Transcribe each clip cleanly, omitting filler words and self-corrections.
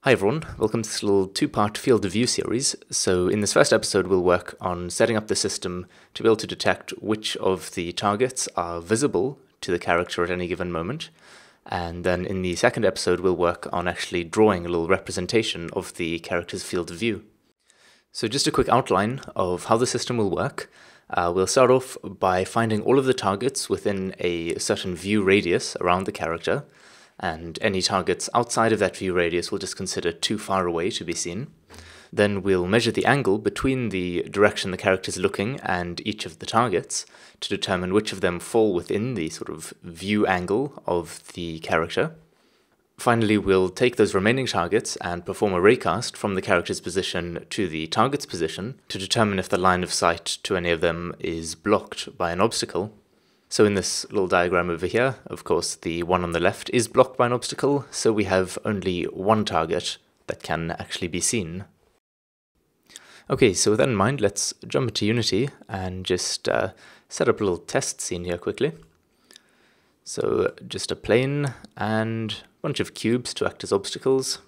Hi everyone, welcome to this little two-part field of view series. So in this first episode we'll work on setting up the system to be able to detect which of the targets are visible to the character at any given moment. And then in the second episode we'll work on actually drawing a little representation of the character's field of view. So just a quick outline of how the system will work. We'll start off by finding all of the targets within a certain view radius around the character. And any targets outside of that view radius we'll just consider too far away to be seen. Then we'll measure the angle between the direction the character is looking and each of the targets to determine which of them fall within the sort of view angle of the character. Finally, we'll take those remaining targets and perform a raycast from the character's position to the target's position to determine if the line of sight to any of them is blocked by an obstacle. So in this little diagram over here, of course, the one on the left is blocked by an obstacle, so we have only one target that can actually be seen. Okay, so with that in mind, let's jump into Unity and just set up a little test scene here quickly. So just a plane and a bunch of cubes to act as obstacles.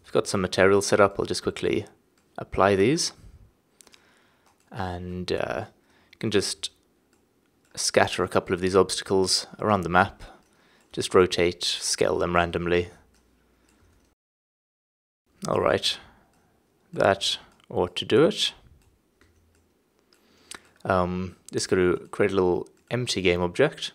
I've got some material set up, I'll just quickly apply these. And you can just scatter a couple of these obstacles around the map, just rotate, scale them randomly. Alright, that ought to do it. Just got to create a little empty game object.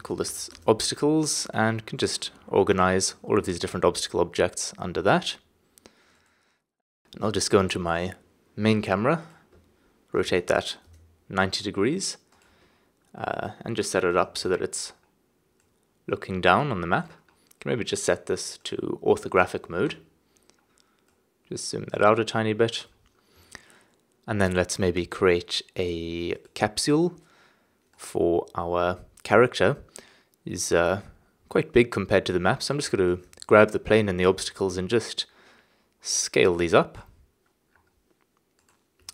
Call this obstacles and can just organize all of these different obstacle objects under that. And I'll just go into my main camera, rotate that 90 degrees and just set it up so that it's looking down on the map. Can maybe just set this to orthographic mode. Just zoom that out a tiny bit. And then let's maybe create a capsule for our character. Is quite big compared to the map, so I'm just going to grab the plane and the obstacles and just scale these up.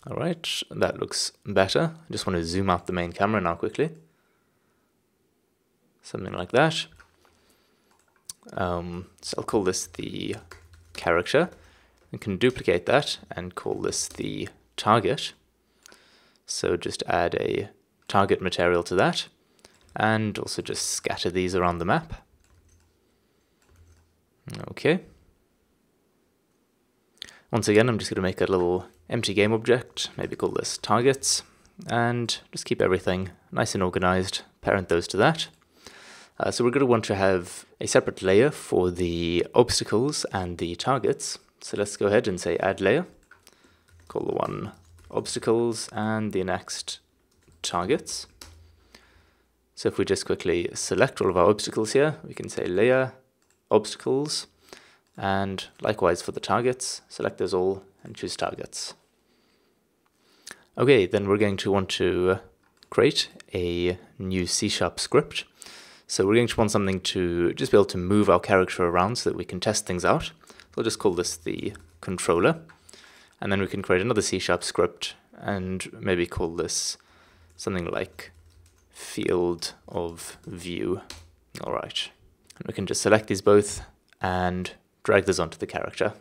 Alright, that looks better. I just want to zoom out the main camera now quickly. Something like that. So I'll call this the character. We can duplicate that and call this the target. So just add a target material to that. And also just scatter these around the map. Okay. Once again, I'm just going to make a little empty game object, maybe call this targets, and just keep everything nice and organized, parent those to that. So we're going to want to have a separate layer for the obstacles and the targets. So let's go ahead and say add layer, call the one obstacles and the next targets. So if we just quickly select all of our obstacles here, we can say layer, obstacles, and likewise for the targets, select those all and choose targets. Okay, then we're going to want to create a new C# script. So we're going to want something to just be able to move our character around so that we can test things out. So we'll just call this the controller. And then we can create another C# script and maybe call this something like field of view. Alright, and we can just select these both and drag this onto the character.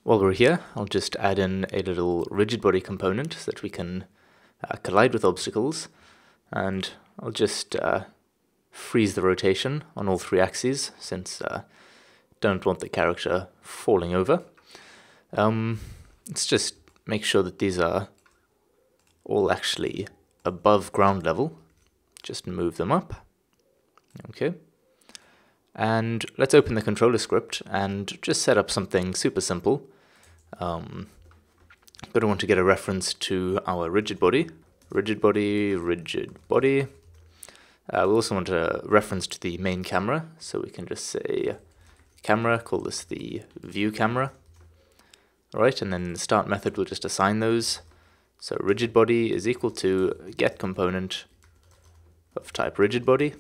While we're here, I'll just add in a little rigid body component so that we can collide with obstacles, and I'll just freeze the rotation on all three axes since I don't want the character falling over. Let's just make sure that these are all actually above ground level. Just move them up. Okay. And let's open the controller script and just set up something super simple. But I want to get a reference to our rigid body. Rigid body, rigid body. We also want a reference to the main camera, so we can just say camera, call this the view camera. Alright, and then in the start method we'll just assign those. So rigid body is equal to get component of type rigid body.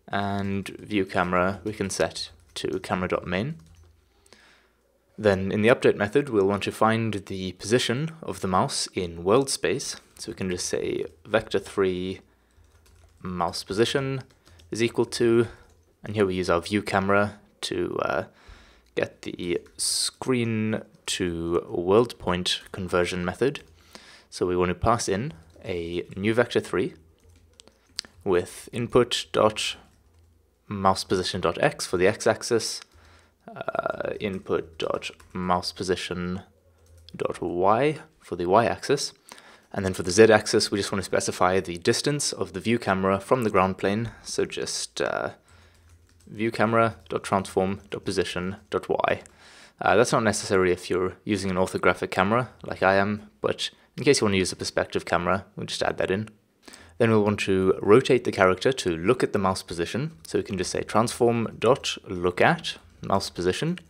And view camera we can set to camera.main. Then in the update method we'll want to find the position of the mouse in world space. So we can just say vector3 mouse position is equal to And here we use our view camera to get the screen to world point conversion method. So we want to pass in a new vector3 with input dot mouse position dot x for the x-axis, input dot mouse position dot y for the y-axis, and then for the z-axis we just want to specify the distance of the view camera from the ground plane. So just view camera dot transform dot position dot y. That's not necessary if you're using an orthographic camera like I am, but in case you want to use a perspective camera, we'll just add that in. Then we'll want to rotate the character to look at the mouse position. So we can just say transform dot look at mouse position.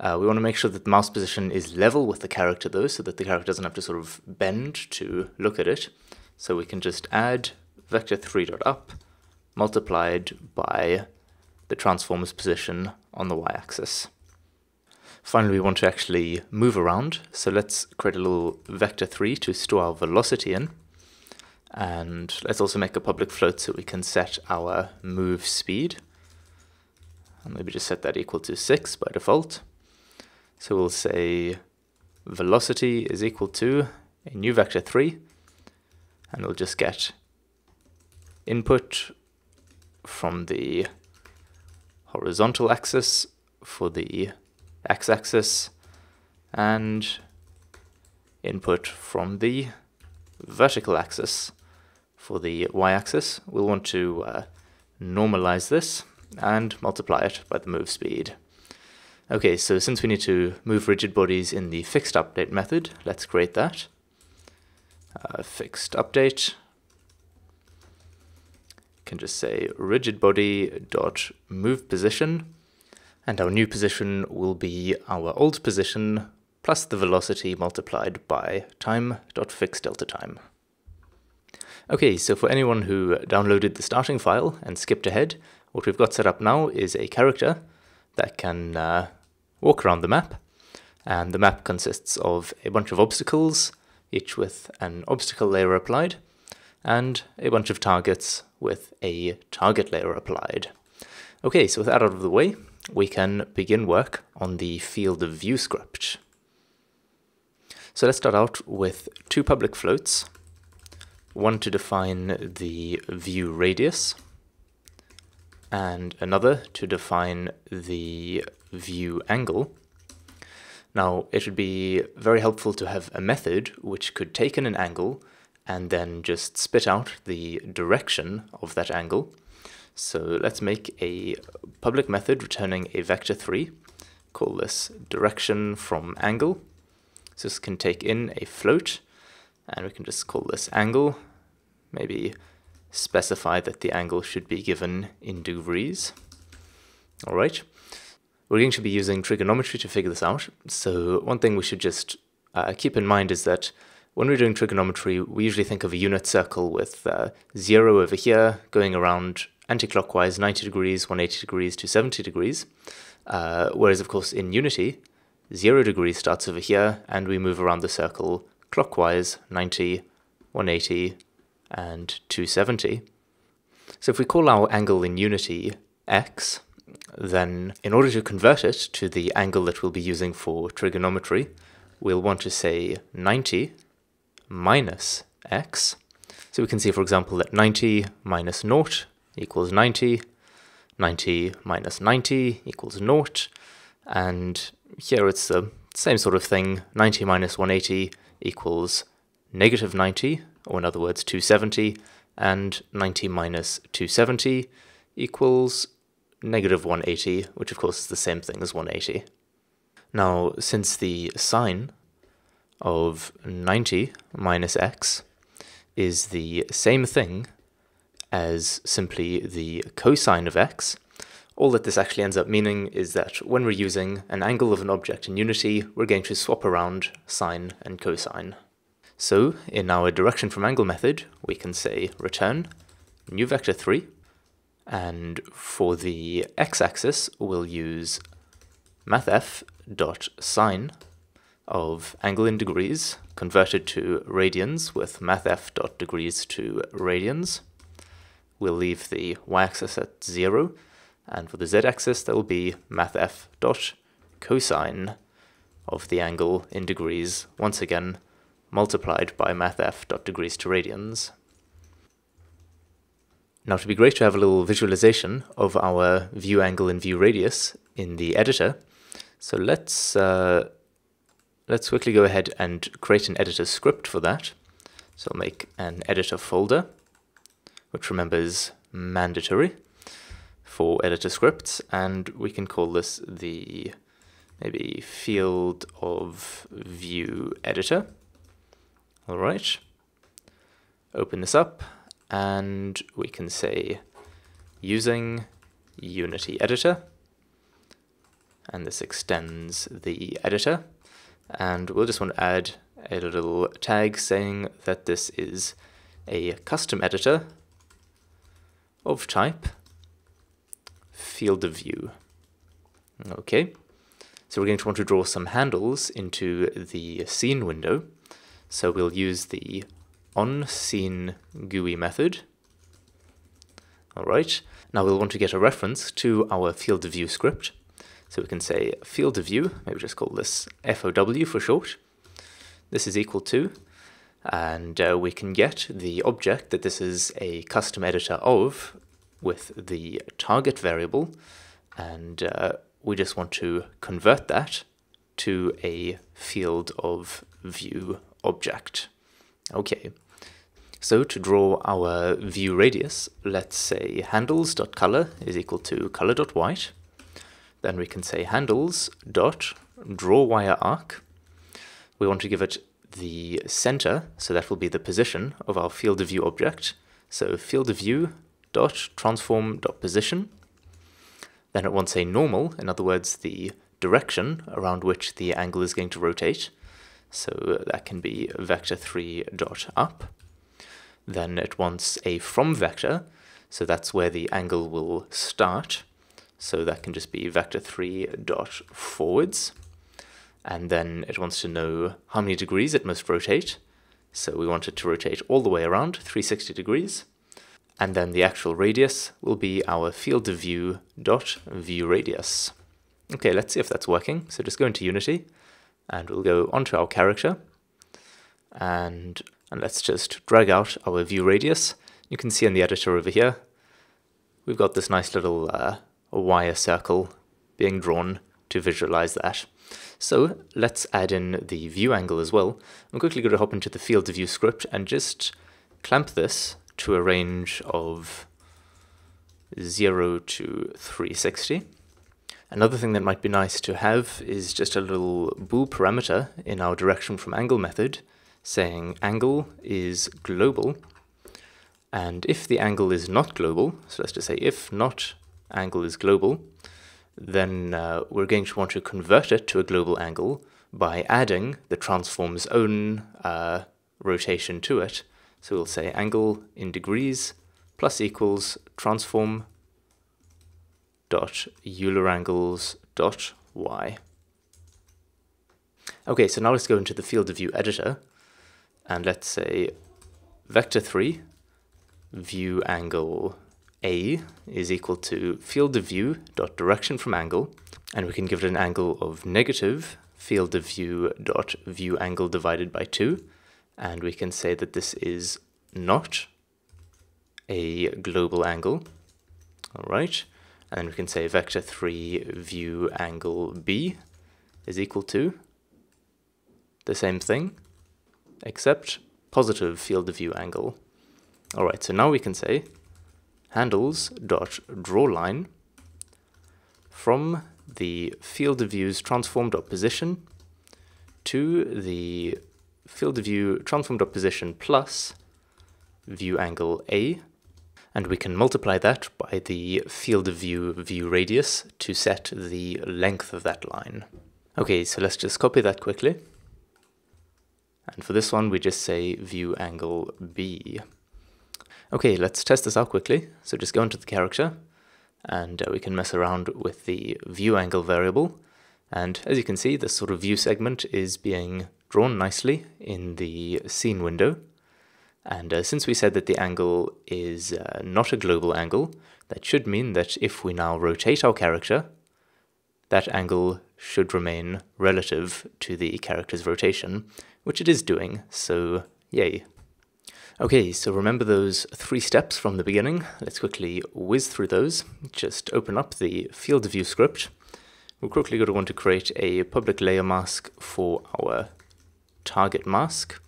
We want to make sure that the mouse position is level with the character though, so that the character doesn't have to sort of bend to look at it. So we can just add vector3 dot up multiplied by the transform's position on the y-axis. Finally, we want to actually move around. So let's create a little vector3 to store our velocity in. And let's also make a public float so we can set our move speed. And maybe just set that equal to 6 by default. So we'll say velocity is equal to a new vector3, and we'll just get input from the horizontal axis for the x-axis and input from the vertical axis for the y-axis. We'll want to normalize this and multiply it by the move speed. Okay, so since we need to move rigid bodies in the fixed update method, let's create that. Fixed update. Can just say rigid body dot move position, and our new position will be our old position plus the velocity multiplied by time dot fixed delta time. Okay, so for anyone who downloaded the starting file and skipped ahead, what we've got set up now is a character that can walk around the map, and the map consists of a bunch of obstacles, each with an obstacle layer applied, and a bunch of targets with a target layer applied. Okay, so with that out of the way, we can begin work on the field of view script. So let's start out with two public floats, one to define the view radius, and another to define the view angle. Now, it would be very helpful to have a method which could take in an angle and then just spit out the direction of that angle. So let's make a public method returning a vector3, call this direction from angle. So this can take in a float, and we can just call this angle, maybe specify that the angle should be given in degrees. All right, we're going to be using trigonometry to figure this out. So one thing we should just keep in mind is that when we're doing trigonometry, we usually think of a unit circle with 0 over here going around anti-clockwise 90 degrees, 180 degrees, 270 degrees. Whereas, of course, in Unity, 0 degrees starts over here, and we move around the circle clockwise 90, 180, and 270. So if we call our angle in Unity x, then in order to convert it to the angle that we'll be using for trigonometry, we'll want to say 90 minus x. So we can see, for example, that 90 minus 0 equals 90, 90 minus 90 equals 0, and here it's the same sort of thing, 90 minus 180 equals negative 90, or in other words 270, and 90 minus 270 equals negative 180, which of course is the same thing as 180. Now, since the sine of 90 minus x is the same thing as simply the cosine of x, all that this actually ends up meaning is that when we're using an angle of an object in Unity, we're going to swap around sine and cosine. So in our direction from angle method, we can say return new vector3, and for the x-axis, we'll use mathf.sine of angle in degrees converted to radians with mathf.degrees to radians. We'll leave the y-axis at 0, And for the z-axis, that will be mathf dot cosine of the angle in degrees, once again multiplied by mathf dot degrees to radians. Now, it would be great to have a little visualization of our view angle and view radius in the editor. So let's quickly go ahead and create an editor script for that. So I'll make an editor folder, which remember is mandatory for editor scripts, and we can call this the maybe field of view editor. All right, open this up, and we can say using Unity editor, and this extends the editor, and we'll just want to add a little tag saying that this is a custom editor of type field of view. Okay, so we're going to want to draw some handles into the scene window. So we'll use the onScene GUI method. All right, now we'll want to get a reference to our field of view script. So we can say field of view, maybe just call this FOW for short. This is equal to, and we can get the object that this is a custom editor of with the target variable, and we just want to convert that to a field of view object. Okay, so to draw our view radius, let's say handles.color is equal to color.white. Then we can say handles.drawWireArc. We want to give it the center, so that will be the position of our field of view object. So field of view dot transform dot position. Then it wants a normal, in other words, the direction around which the angle is going to rotate. So that can be vector3 dot up. Then it wants a from vector, so that's where the angle will start. So that can just be vector3 dot forwards. And then it wants to know how many degrees it must rotate. So we want it to rotate all the way around, 360 degrees. And then the actual radius will be our field of view dot view radius. Okay, let's see if that's working. So just go into Unity, and we'll go onto our character, and let's just drag out our view radius. You can see in the editor over here, we've got this nice little wire circle being drawn to visualize that. So let's add in the view angle as well. I'm quickly going to hop into the field of view script and just clamp this to a range of 0 to 360. Another thing that might be nice to have is just a little bool parameter in our direction from angle method saying angle is global, and if the angle is not global, so let's just say if not angle is global, then we're going to want to convert it to a global angle by adding the transform's own rotation to it. So we'll say angle in degrees plus equals transform dot Euler angles dot y. Okay, so now let's go into the field of view editor, and let's say vector3 view angle A is equal to field of view dot direction from angle, and we can give it an angle of negative field of view dot view angle divided by 2, and we can say that this is not a global angle. All right, and then we can say vector3 view angle B is equal to the same thing except positive field of view angle. All right, so now we can say handles.drawLine from the field of view's transform.position to the field of view transform.position plus view angle A, and we can multiply that by the field of view radius to set the length of that line. Okay, so let's just copy that quickly. And for this one, we just say view angle B. Okay, let's test this out quickly. So just go into the character, and we can mess around with the view angle variable. And as you can see, this sort of view segment is being drawn nicely in the scene window. And since we said that the angle is not a global angle, that should mean that if we now rotate our character, that angle should remain relative to the character's rotation, which it is doing, so yay. Okay, so remember those 3 steps from the beginning. Let's quickly whiz through those. Just open up the field view script. We're quickly going to want to create a public layer mask for our target mask,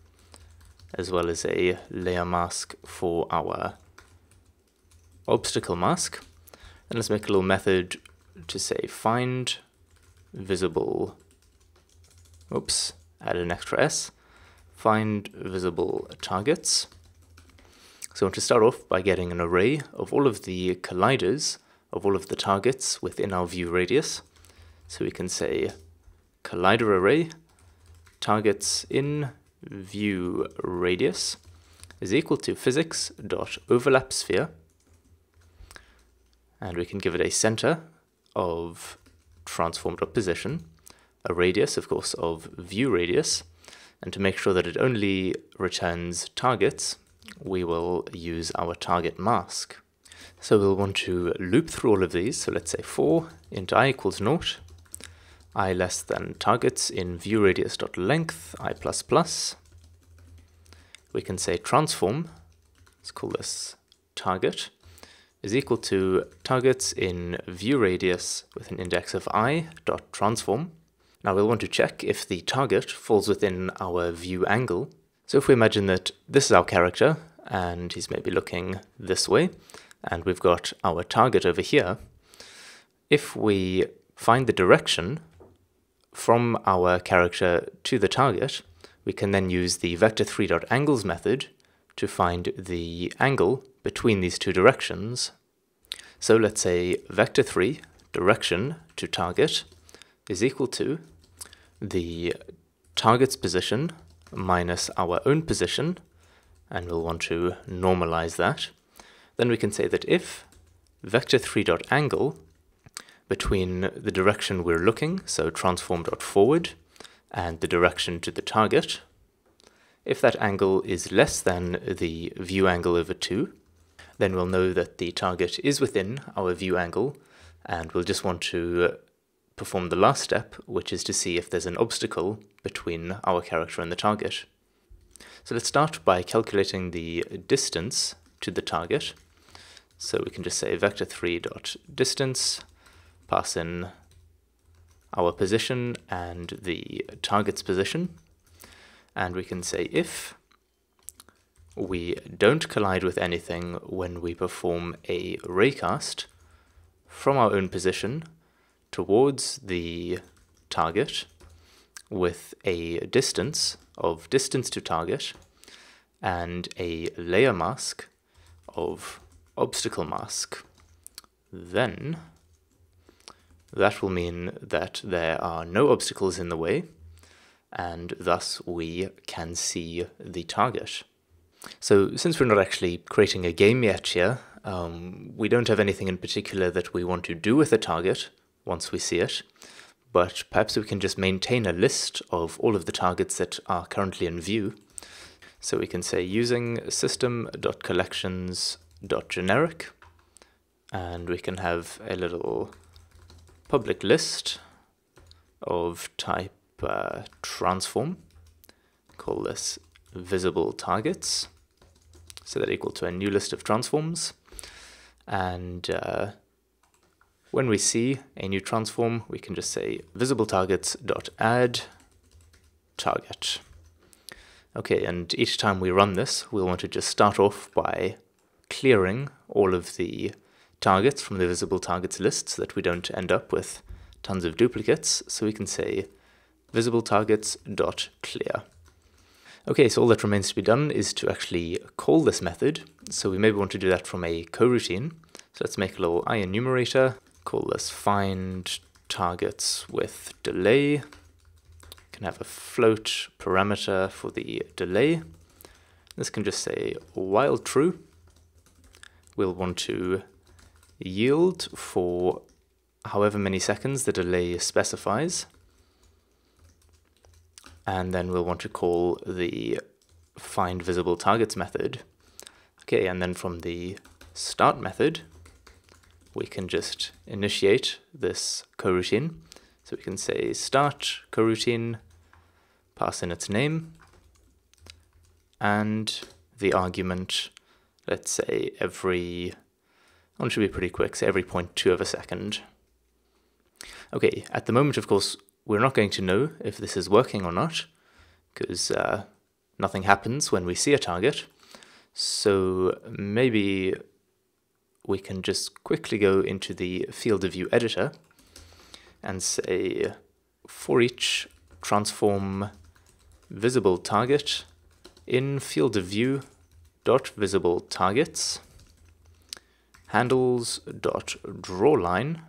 as well as a layer mask for our obstacle mask. And let's make a little method to say find visible, add an extra S, find visible targets. So I want to start off by getting an array of all of the colliders of all of the targets within our view radius. So we can say collider array targets in view radius is equal to physics.overlap sphere, and we can give it a center of transform.position, a radius, of course, of view radius, and to make sure that it only returns targets, we will use our target mask. So we'll want to loop through all of these. So let's say for int I equals 0, I less than targets in view radius.length I plus plus. We can say transform, let's call this target, is equal to targets in view radius with an index of I dot transform. Now we'll want to check if the target falls within our view angle. So if we imagine that this is our character and he's maybe looking this way, and we've got our target over here, if we find the direction from our character to the target, we can then use the vector3.angles method to find the angle between these 2 directions. So let's say vector3 direction to target is equal to the target's position minus our own position, and we'll want to normalize that. Then we can say that if vector3.angle between the direction we're looking, so transform.forward, and the direction to the target, if that angle is less than the view angle over 2, then we'll know that the target is within our view angle, and we'll just want to perform the last step, which is to see if there's an obstacle between our character and the target. So let's start by calculating the distance to the target. So we can just say vector3.distance, pass in our position and the target's position, and we can say if we don't collide with anything when we perform a raycast from our own position towards the target with a distance of distance to target and a layer mask of obstacle mask, then that will mean that there are no obstacles in the way, and thus we can see the target. So since we're not actually creating a game yet here, we don't have anything in particular that we want to do with the target once we see it, but perhaps we can just maintain a list of all of the targets that are currently in view. So we can say using system.collections.generic, and we can have a little public list of type transform, call this visible targets, so that equal to a new list of transforms, and when we see a new transform, we can just say visible targets.add target. Okay, and each time we run this, we'll want to just start off by clearing all of the targets from the visible targets list so that we don't end up with tons of duplicates. So we can say visible targets.clear. Okay, so all that remains to be done is to actually call this method. So we maybe want to do that from a coroutine. So let's make a little I enumerator, call this find targets with delay. Can have a float parameter for the delay. This can just say while true. We'll want to yield for however many seconds the delay specifies. And then we'll want to call the find visible targets method. Okay, and then from the start method, we can just initiate this coroutine. So we can say start coroutine, pass in its name, and the argument, let's say every, one should be pretty quick, say every 0.2 of a second. Okay, at the moment, of course, we're not going to know if this is working or not, because nothing happens when we see a target. So maybe we can just quickly go into the field of view editor and say for each transform visible target in field of view dot visible targets handles dot drawLine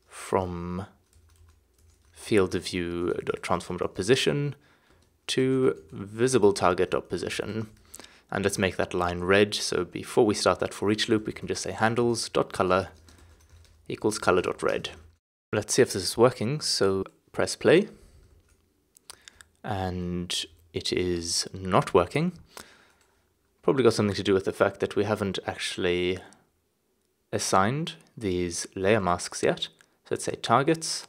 from field of view dot transform dot position to visible target dot position. And let's make that line red. So before we start that for each loop, we can just say handles dot color equals color dot red. Let's see if this is working. So press play, and it is not working. Probably got something to do with the fact that we haven't actually assigned these layer masks yet. So let's say targets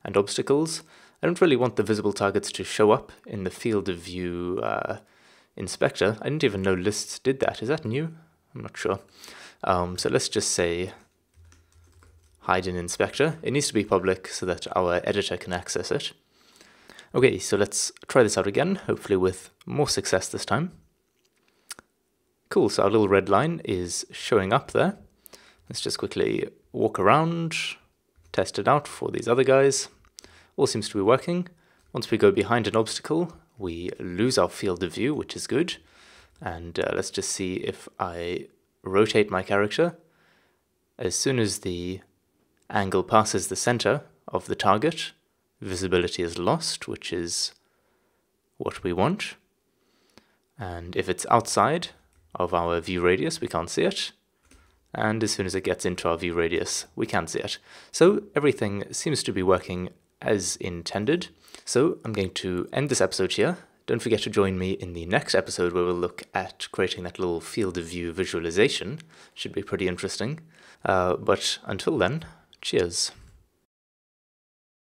and obstacles. I don't really want the visible targets to show up in the field of view inspector. I didn't even know lists did that. Is that new? I'm not sure. So let's just say hide in inspector. It needs to be public so that our editor can access it. Okay, so let's try this out again, hopefully with more success this time. Cool, so our little red line is showing up there. Let's just quickly walk around, test it out for these other guys. All seems to be working. Once we go behind an obstacle, we lose our field of view, which is good. And let's just see if I rotate my character. As soon as the angle passes the center of the target, visibility is lost, which is what we want. And if it's outside of our view radius, we can't see it. And as soon as it gets into our view radius, we can see it. So everything seems to be working as intended. So I'm going to end this episode here. Don't forget to join me in the next episode where we'll look at creating that little field of view visualization. Should be pretty interesting. But until then, cheers.